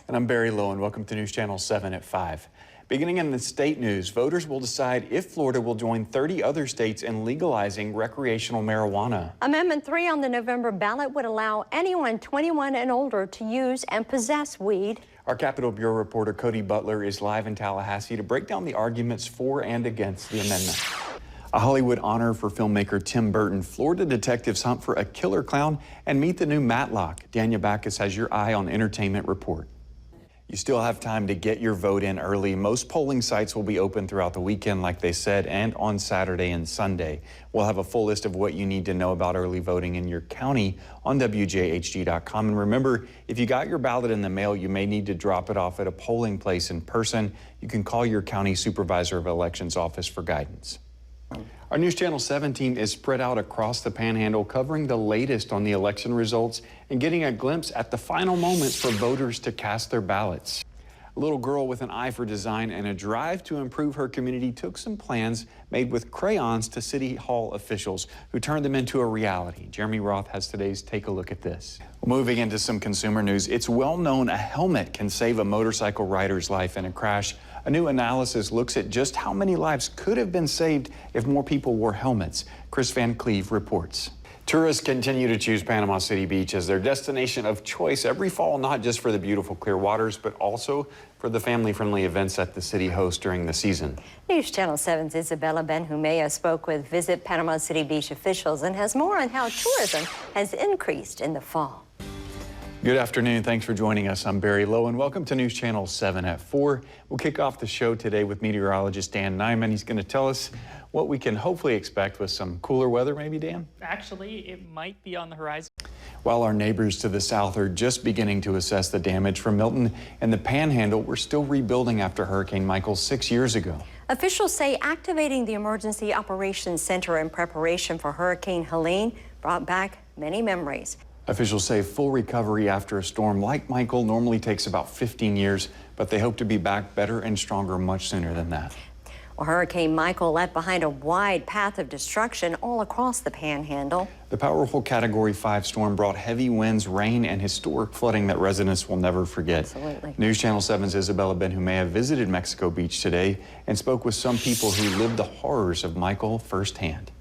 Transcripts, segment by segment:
And I'm Barry Lowin. Welcome to News Channel 7 at 5. Beginning in the state news, voters will decide if Florida will join 30 other states in legalizing recreational marijuana. Amendment 3 on the November ballot would allow anyone 21 and older to use and possess weed. Our Capitol Bureau reporter Cody Butler is live in Tallahassee to break down the arguments for and against the amendment. A Hollywood honor for filmmaker Tim Burton. Florida detectives hunt for a killer clown and meet the new Matlock. Dania Backus has your eye on Entertainment Report. You still have time to get your vote in early. Most polling sites will be open throughout the weekend, like they said, and on Saturday and Sunday. We'll have a full list of what you need to know about early voting in your county on WJHG.com. And remember, if you got your ballot in the mail, you may need to drop it off at a polling place in person. You can call your county supervisor of elections office for guidance. Our News Channel 7 team is spread out across the Panhandle, covering the latest on the election results and getting a glimpse at the final moments for voters to cast their ballots. A little girl with an eye for design and a drive to improve her community took some plans made with crayons to City Hall officials who turned them into a reality. Jeremy Roth has today's Take a Look at This. Moving into some consumer news, it's well known a helmet can save a motorcycle rider's life in a crash. A new analysis looks at just how many lives could have been saved if more people wore helmets. Chris Van Cleve reports. Tourists continue to choose Panama City Beach as their destination of choice every fall, not just for the beautiful clear waters, but also for the family-friendly events that the city hosts during the season. News Channel 7's Isabella Benjumea spoke with Visit Panama City Beach officials and has more on how tourism has increased in the fall. Good afternoon. Thanks for joining us. I'm Barry Lowin. Welcome to News Channel 7 at 4. We'll kick off the show today with meteorologist Dan Nyman. He's going to tell us what we can hopefully expect with some cooler weather, maybe, Dan? Actually, it might be on the horizon. While our neighbors to the south are just beginning to assess the damage from Milton and the Panhandle, we're still rebuilding after Hurricane Michael 6 years ago. Officials say activating the Emergency Operations Center in preparation for Hurricane Helene brought back many memories. Officials say full recovery after a storm like Michael normally takes about 15 years, but they hope to be back better and stronger much sooner than that. Well, Hurricane Michael left behind a wide path of destruction all across the Panhandle. The powerful Category 5 storm brought heavy winds, rain, and historic flooding that residents will never forget. Absolutely. News Channel 7's Isabella Benjumea visited Mexico Beach today and spoke with some people who lived the horrors of Michael firsthand.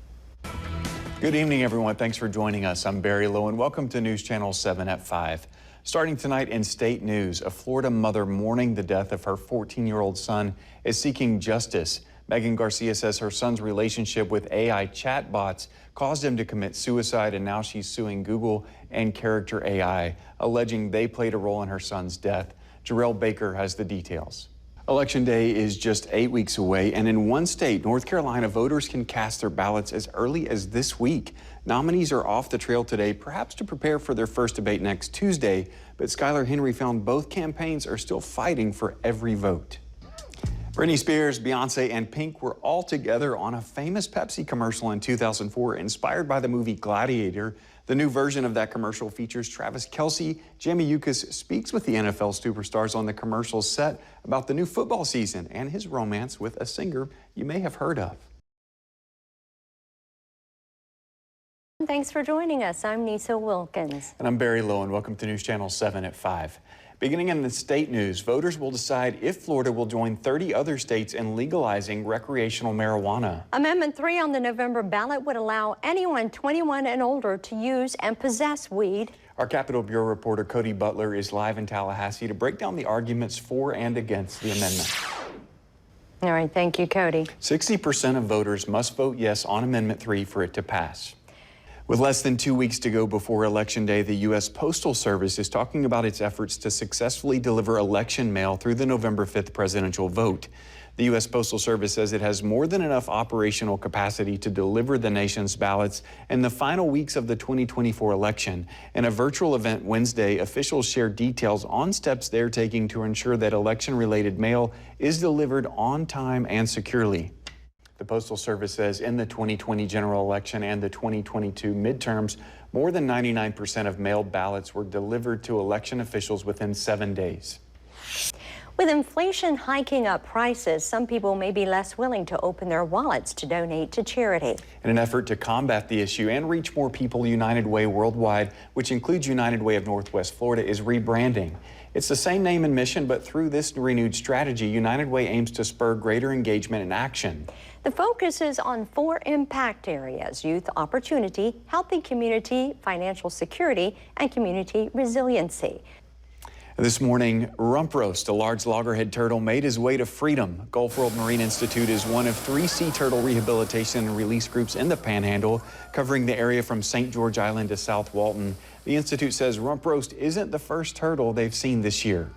Good evening, everyone. Thanks for joining us. I'm Barry Lowin. Welcome to News Channel 7 at 5. Starting tonight in state news, a Florida mother mourning the death of her 14-year-old son is seeking justice. Megan Garcia says her son's relationship with AI chatbots caused him to commit suicide, and now she's suing Google and Character AI, alleging they played a role in her son's death. Jarrell Baker has the details. Election Day is just 8 weeks away, and in one state, North Carolina, voters can cast their ballots as early as this week. Nominees are off the trail today, perhaps to prepare for their first debate next Tuesday, but Skylar Henry found both campaigns are still fighting for every vote. Britney Spears, Beyonce, and Pink were all together on a famous Pepsi commercial in 2004, inspired by the movie Gladiator. The new version of that commercial features Travis Kelce. Jamie Yuccas speaks with the NFL superstars on the commercial set about the new football season and his romance with a singer you may have heard of. Thanks for joining us. I'm Nisa Wilkins. And I'm Barry Lowin. Welcome to News Channel 7 at 5. Beginning in the state news, voters will decide if Florida will join 30 other states in legalizing recreational marijuana. Amendment 3 on the November ballot would allow anyone 21 and older to use and possess weed. Our Capitol Bureau reporter Cody Butler is live in Tallahassee to break down the arguments for and against the amendment. All right, thank you, Cody. 60% of voters must vote yes on Amendment 3 for it to pass. With less than 2 weeks to go before Election Day, the U.S. Postal Service is talking about its efforts to successfully deliver election mail through the November 5th presidential vote. The U.S. Postal Service says it has more than enough operational capacity to deliver the nation's ballots in the final weeks of the 2024 election. In a virtual event Wednesday, officials shared details on steps they're taking to ensure that election-related mail is delivered on time and securely. The Postal Service says in the 2020 general election and the 2022 midterms, more than 99% of mailed ballots were delivered to election officials within 7 days. With inflation hiking up prices, some people may be less willing to open their wallets to donate to charity. In an effort to combat the issue and reach more people, United Way Worldwide, which includes United Way of Northwest Florida, is rebranding. It's the same name and mission, but through this renewed strategy, United Way aims to spur greater engagement and action. The focus is on 4 impact areas: youth opportunity, healthy community, financial security, and community resiliency. This morning, rump roast, a large loggerhead turtle, made his way to freedom. Gulf World Marine Institute is one of 3 sea turtle rehabilitation and release groups in the Panhandle, covering the area from St. George Island to South Walton. The Institute says rump roast isn't the first turtle they've seen this year.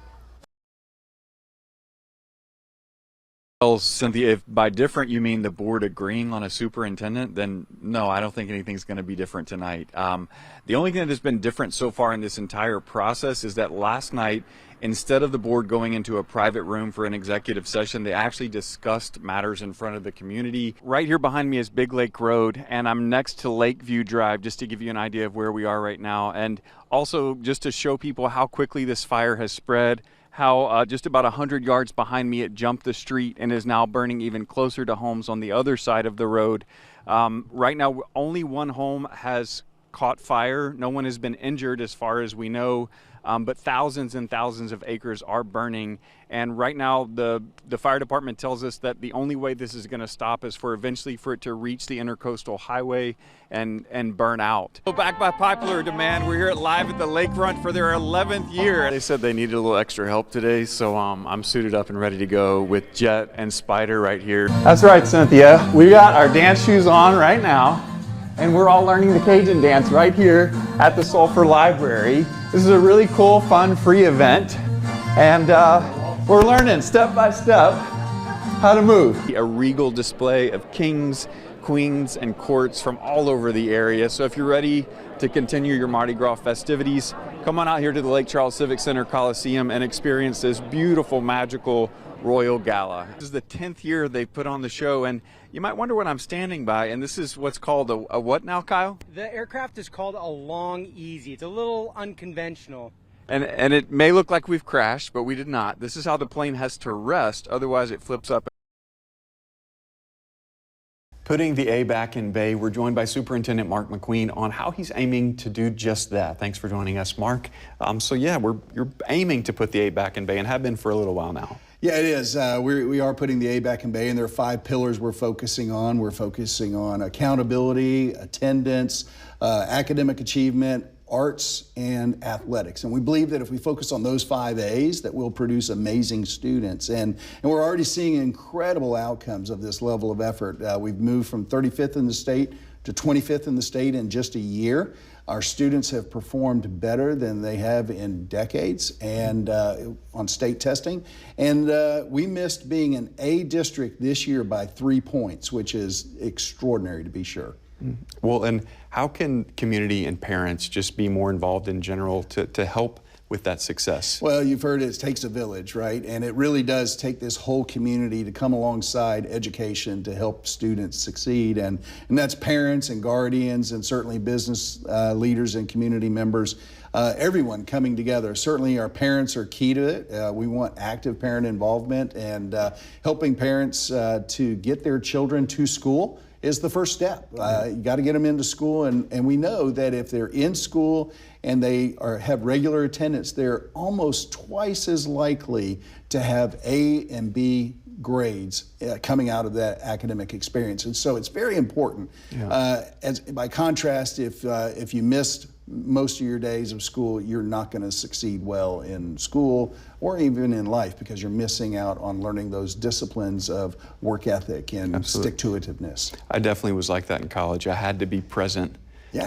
Well, Cynthia, if by different you mean the board agreeing on a superintendent, then no, I don't think anything's going to be different tonight. The only thing that has been different so far in this entire process is that last night, instead of the board going into a private room for an executive session, they actually discussed matters in front of the community. Right here behind me is Big Lake Road, and I'm next to Lakeview Drive, just to give you an idea of where we are right now, and also just to show people how quickly this fire has spread, how just about 100 yards behind me it jumped the street and is now burning even closer to homes on the other side of the road. Right now, only one home has caught fire. No one has been injured as far as we know, but thousands and thousands of acres are burning. And right now, the fire department tells us that the only way this is going to stop is for eventually for it to reach the intercoastal highway and burn out. So back by popular demand, we're here live at the lakefront for their 11th year. They said they needed a little extra help today, so I'm suited up and ready to go with Jet and Spider right here. That's right, Cynthia. We got our dance shoes on right now, and we're all learning the Cajun dance right here at the Sulphur Library. This is a really cool, fun, free event, and we're learning step by step how to move. A regal display of kings, queens, and courts from all over the area. So if you're ready to continue your Mardi Gras festivities, come on out here to the Lake Charles Civic Center Coliseum and experience this beautiful, magical Royal Gala. This is the 10th year they've put on the show, and you might wonder what I'm standing by, and this is what's called a what now, Kyle? The aircraft is called a Long Easy. It's a little unconventional. And it may look like we've crashed, but we did not. This is how the plane has to rest, otherwise it flips up. Putting the A back in Bay, we're joined by Superintendent Mark McQueen on how he's aiming to do just that. Thanks for joining us, Mark. So yeah, you're aiming to put the A back in Bay and have been for a little while now. Yeah, it is. We are putting the A back in Bay, and there are 5 pillars we're focusing on. We're focusing on accountability, attendance, academic achievement, arts, and athletics. And we believe that if we focus on those 5 A's, that we'll produce amazing students. And we're already seeing incredible outcomes of this level of effort. We've moved from 35th in the state to 25th in the state in just a year. Our students have performed better than they have in decades and on state testing. And we missed being an A district this year by 3 points, which is extraordinary to be sure. Well, and how can community and parents just be more involved in general to help with that success? Well, you've heard it takes a village, right? And it really does take this whole community to come alongside education to help students succeed. And that's parents and guardians and certainly business leaders and community members, everyone coming together. Certainly our parents are key to it. We want active parent involvement, and helping parents to get their children to school is the first step. You got to get them into school, and we know that if they're in school and they have regular attendance, they're almost twice as likely to have A and B grades coming out of that academic experience. And so it's very important. Yeah. By contrast, if you missed most of your days of school, you're not going to succeed well in school or even in life, because you're missing out on learning those disciplines of work ethic and stick-to-itiveness. I definitely was like that in college. I had to be present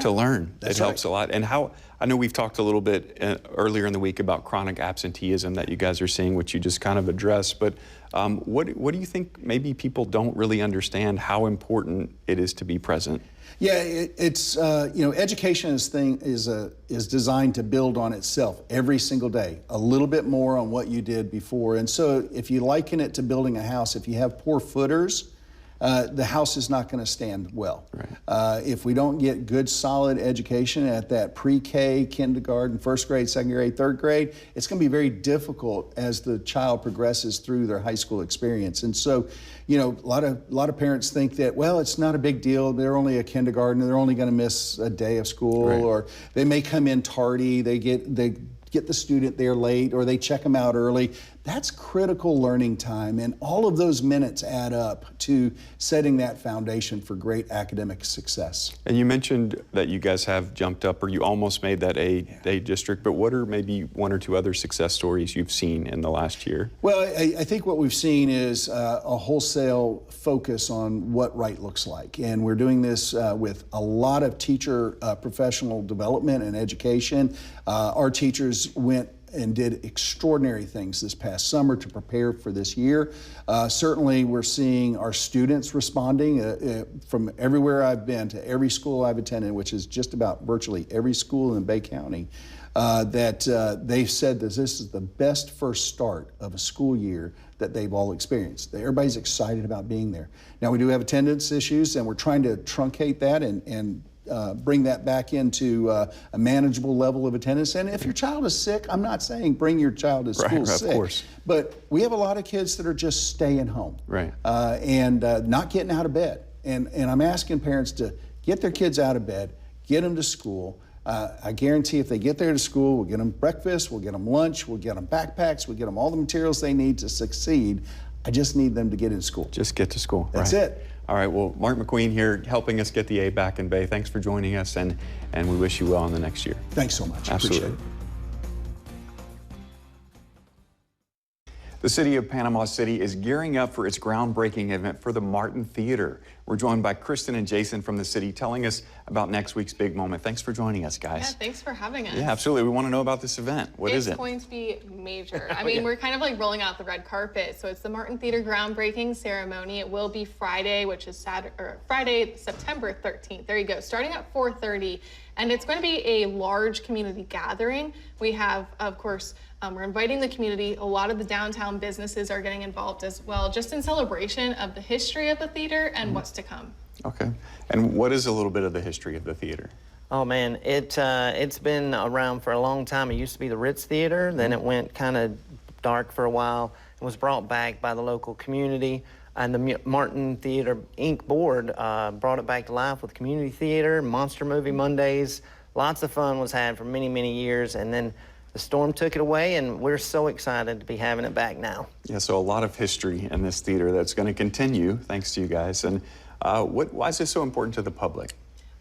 to learn. It helps a lot. And how, I know we've talked a little bit earlier in the week about chronic absenteeism that you guys are seeing, which you just kind of addressed, but what do you think maybe people don't really understand how important it is to be present? Yeah, it's education is designed to build on itself every single day, a little bit more on what you did before. And so if you liken it to building a house, if you have poor footers, the house is not going to stand well. Right. If we don't get good, solid education at that pre-K, kindergarten, first grade, second grade, third grade, it's going to be very difficult as the child progresses through their high school experience. And so, a lot of parents think that, well, it's not a big deal. They're only a kindergarten. They're only going to miss a day of school, right. Or they may come in tardy. They get the student there late or they check them out early. That's critical learning time, and all of those minutes add up to setting that foundation for great academic success. And you mentioned that you guys have jumped up, or you almost made that A district, but what are maybe one or two other success stories you've seen in the last year? Well, I think what we've seen is a wholesale focus on what right looks like, and we're doing this with a lot of teacher professional development and education. Our teachers went and did extraordinary things this past summer to prepare for this year. Certainly we're seeing our students responding from everywhere I've been to every school I've attended, which is just about virtually every school in Bay County, that they've said that this is the best first start of a school year that they've all experienced. Everybody's excited about being there. Now we do have attendance issues, and we're trying to truncate that and bring that back into a manageable level of attendance. And if your child is sick, I'm not saying bring your child to school sick. Of course. But we have a lot of kids that are just staying home. Right. And not getting out of bed. And I'm asking parents to get their kids out of bed, get them to school. I guarantee if they get there to school, we'll get them breakfast, we'll get them lunch, we'll get them backpacks, we'll get them all the materials they need to succeed. I just need them to get in school. Just get to school. That's right. it. All right, well, Mark McQueen here helping us get the A back in Bay. Thanks for joining us, and we wish you well in the next year. Thanks so much. Absolutely. Appreciate it. The city of Panama City is gearing up for its groundbreaking event for the Martin Theater. We're joined by Kristen and Jason from the city telling us about next week's big moment. Thanks for joining us, guys. Yeah, thanks for having us. Yeah, absolutely. We want to know about this event. What is it? It's going to be major. I mean, we're kind of like rolling out the red carpet. So it's the Martin Theater groundbreaking ceremony. It will be Friday, which is Friday, September 13th. There you go. Starting at 4:30. And it's going to be a large community gathering. We have, of course, we're inviting the community. A lot of the downtown businesses are getting involved as well, just in celebration of the history of the theater and what's to come. Okay. And what is a little bit of the history of the theater? Oh man, it's been around for a long time. It used to be the Ritz Theater, then it went kind of dark for a while. It was brought back by the local community, and the Martin Theater Inc. board brought it back to life with community theater, Monster Movie Mondays. Lots of fun was had for many, many years, and then the storm took it away, and we're so excited to be having it back now. Yeah, so a lot of history in this theater that's going to continue, thanks to you guys. And why is this so important to the public?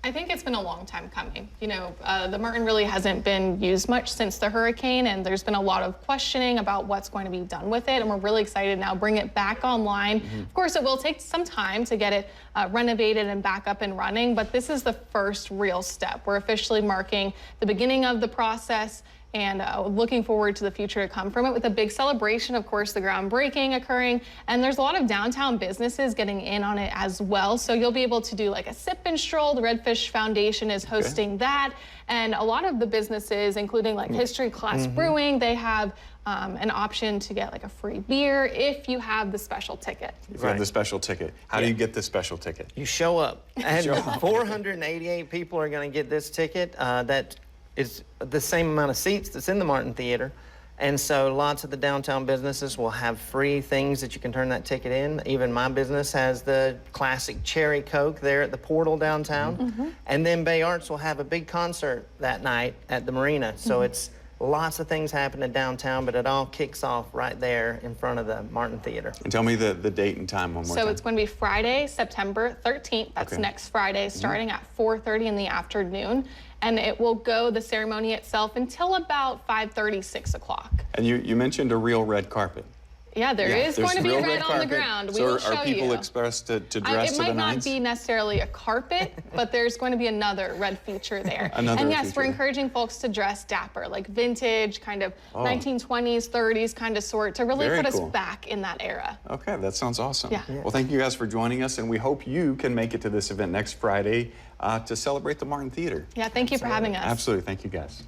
I think it's been a long time coming. You know, the Martin really hasn't been used much since the hurricane, and there's been a lot of questioning about what's going to be done with it, and we're really excited now to bring it back online. Of course, it will take some time to get it renovated and back up and running, but this is the first real step. We're officially marking the beginning of the process, and looking forward to the future to come from it with a big celebration, of course, the groundbreaking occurring. And there's a lot of downtown businesses getting in on it as well. So you'll be able to do like a sip and stroll. The Redfish Foundation is hosting that. And a lot of the businesses, including like History Class Brewing, they have an option to get like a free beer if you have the special ticket. If you have the special ticket. How do you get the special ticket? You show up, and 488 people are going to get this ticket. That is the same amount of seats that's in the Martin Theater. And so lots of the downtown businesses will have free things that you can turn that ticket in. Even my business has the classic cherry Coke there at the Portal downtown. And then Bay Arts will have a big concert that night at the Marina. So it's lots of things happening downtown, but it all kicks off right there in front of the Martin Theater. And tell me the date and time one more time. So it's going to be Friday, September 13th. That's next Friday, starting at 4:30 in the afternoon. And it will go, the ceremony itself, until about 5:30, 6 o'clock. And you mentioned a real red carpet. Yeah, there's going to be red on the ground. We will show you. Are people expressed to dress to the nines? It might not be necessarily a carpet, but there's going to be another red feature there. And yes, we're encouraging folks to dress dapper, like vintage, kind of 1920s, 30s kind of sort, to really put us back in that era. Okay, that sounds awesome. Yeah. Well, thank you guys for joining us, and we hope you can make it to this event next Friday to celebrate the Martin Theater. Yeah, thank you for having us. Absolutely, thank you guys.